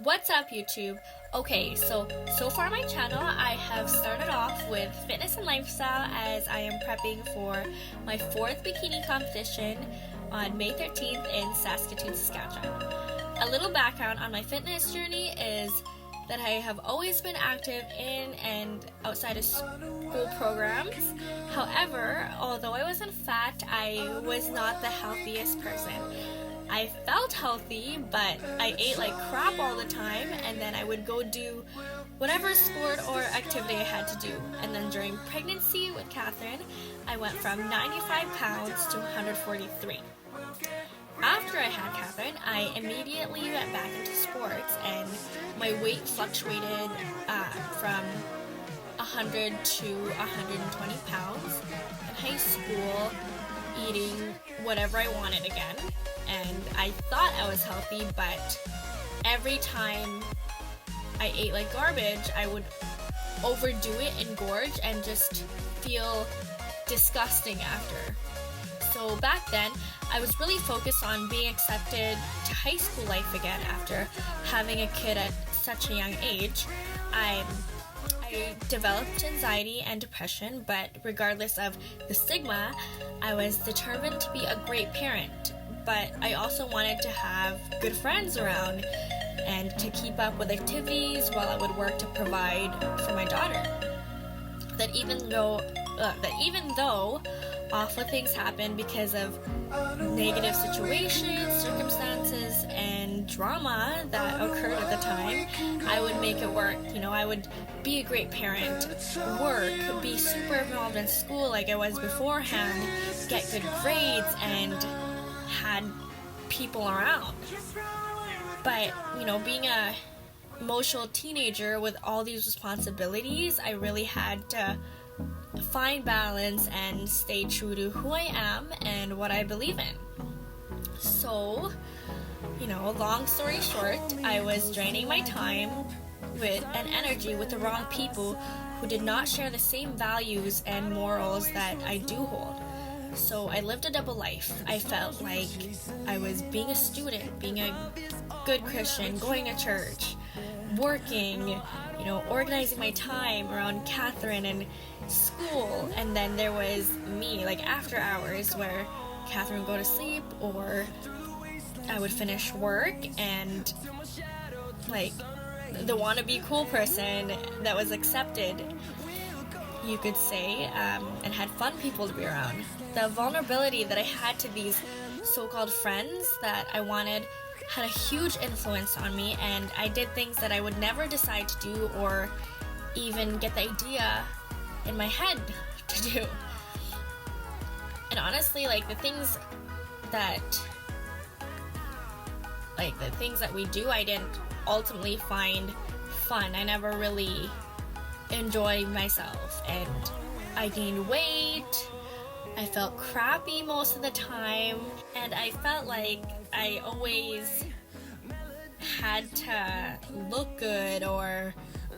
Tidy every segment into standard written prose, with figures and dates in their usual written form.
What's up, YouTube? Okay, so far my channel, I have started off with fitness and lifestyle as I am prepping for my 4th bikini competition on May 13th in Saskatoon, Saskatchewan. A little background on my fitness journey is that I have always been active in and outside of school programs. However, although I wasn't fat, I was not the healthiest person. I felt healthy, but I ate like crap all the time, and then I would go do whatever sport or activity I had to do. And then during pregnancy with Catherine, I went from 95 pounds to 143. After I had Catherine, I immediately went back into sports, and my weight fluctuated from 100 to 120 pounds. In high school, eating whatever I wanted again, and I thought I was healthy, but every time I ate like garbage, I would overdo it and gorge and just feel disgusting after. So back then, I was really focused on being accepted to high school life again after having a kid at such a young age. I developed anxiety and depression, but regardless of the stigma, I was determined to be a great parent. But I also wanted to have good friends around and to keep up with activities while I would work to provide for my daughter. That even though awful things happened because of negative situations, circumstances, and drama that occurred at the time, I would make it work. I would be a great parent, work, be super involved in school like I was beforehand, get good grades, and had people around. But, being a emotional teenager with all these responsibilities, I really had to find balance and stay true to who I am and what I believe in. So, long story short, I was draining my time and energy with the wrong people who did not share the same values and morals that I do hold. So I lived a double life. I felt like I was being a student, being a good Christian, going to church, working, organizing my time around Catherine and school. And then there was me, like after hours, where Catherine would go to sleep, or I would finish work and like the wannabe cool person that was accepted, you could say, and had fun people to be around. The vulnerability that I had to these so-called friends that I wanted had a huge influence on me, and I did things that I would never decide to do or even get the idea in my head to do. And honestly, the things that we do, I didn't ultimately find fun. I never really enjoyed myself, and I gained weight. I felt crappy most of the time, and I felt like I always had to look good or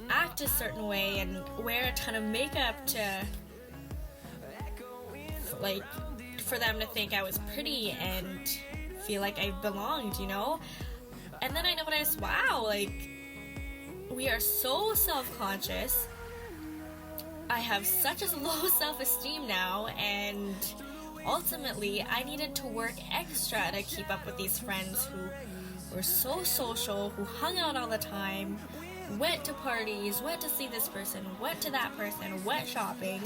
act a certain way and wear a ton of makeup for them to think I was pretty and feel like I belonged, And then I noticed, wow, we are so self-conscious. I have such a low self-esteem now, and ultimately I needed to work extra to keep up with these friends who were so social, who hung out all the time, went to parties, went to see this person, went to that person, went shopping.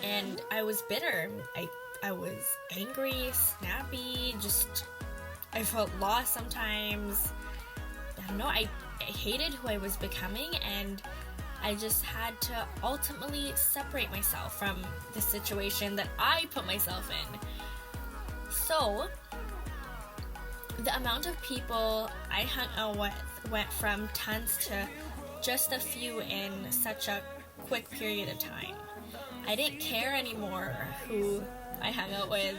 And I was bitter. I was angry, snappy, I felt lost sometimes. I don't know, I hated who I was becoming, and I just had to ultimately separate myself from the situation that I put myself in. So, the amount of people I hung out with went from tons to just a few in such a quick period of time. I didn't care anymore who I hung out with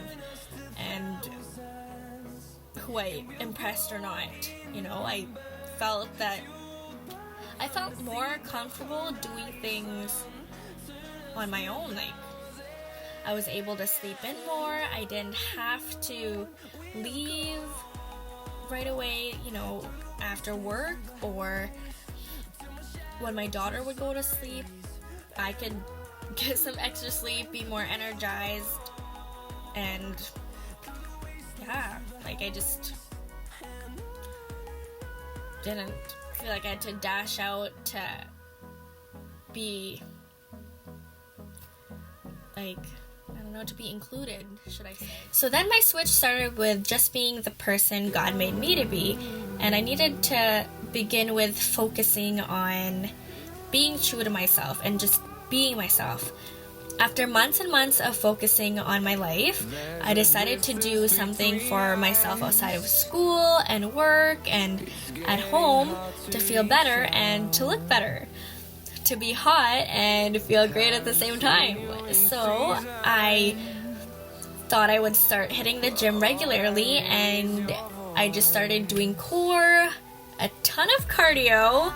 and who I impressed or not. I felt more comfortable doing things on my own. I was able to sleep in more. I didn't have to leave right away, after work or when my daughter would go to sleep, I could get some extra sleep, be more energized, and yeah, like I just didn't feel like I had to dash out to be like, I don't know, to be included, should I say. So then my switch started with just being the person God made me to be, and I needed to begin with focusing on being true to myself and just being myself. After months and months of focusing on my life, I decided to do something for myself outside of school and work and at home to feel better and to look better, to be hot and feel great at the same time. So I thought I would start hitting the gym regularly, and I just started doing core, a ton of cardio,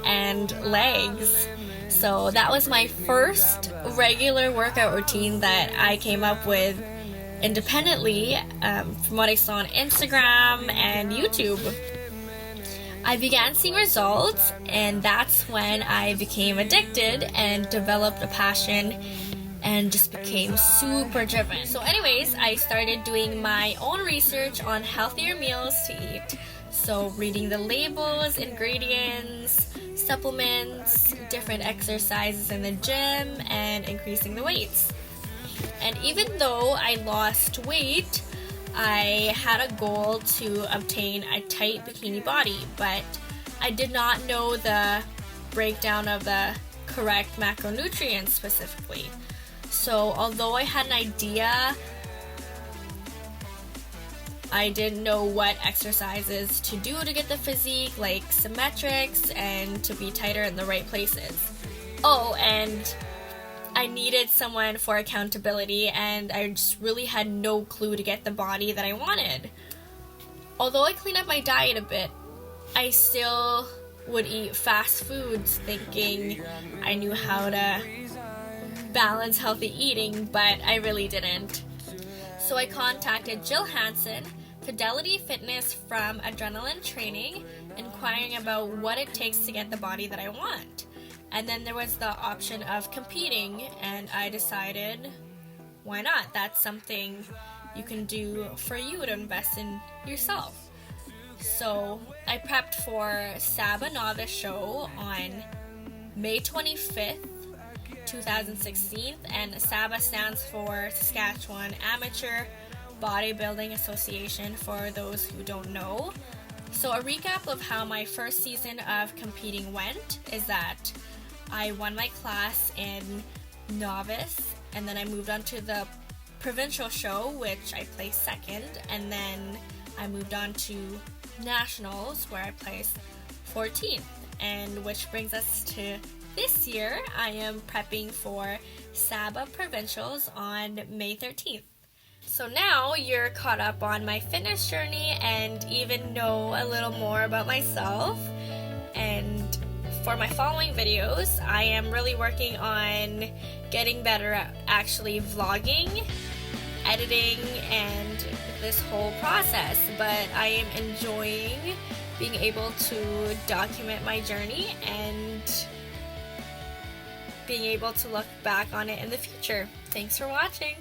and legs. So that was my first regular workout routine that I came up with independently from what I saw on Instagram and YouTube. I began seeing results, and that's when I became addicted and developed a passion and just became super driven. So anyways, I started doing my own research on healthier meals to eat. So reading the labels, ingredients, supplements, different exercises in the gym, and increasing the weights. And even though I lost weight, I had a goal to obtain a tight bikini body, but I did not know the breakdown of the correct macronutrients specifically. So although I had an idea, I didn't know what exercises to do to get the physique, like symmetrics, and to be tighter in the right places. Oh, and I needed someone for accountability, and I just really had no clue to get the body that I wanted. Although I cleaned up my diet a bit, I still would eat fast foods thinking I knew how to balance healthy eating, but I really didn't. So I contacted Jill Hansen, Fidelity Fitness from Adrenaline Training, inquiring about what it takes to get the body that I want. And then there was the option of competing, and I decided, why not? That's something you can do for you to invest in yourself. So I prepped for SABBA Novice Show on May 25th, 2016, and SABBA stands for Saskatchewan Amateur Bodybuilding Association for those who don't know. So a recap of how my first season of competing went is that I won my class in novice, and then I moved on to the provincial show, which I placed second, and then I moved on to nationals, where I placed 14th, and which brings us to this year. I am prepping for SABBA Provincials on May 13th. So now you're caught up on my fitness journey and even know a little more about myself. And for my following videos, I am really working on getting better at actually vlogging, editing, and this whole process. But I am enjoying being able to document my journey and being able to look back on it in the future. Thanks for watching.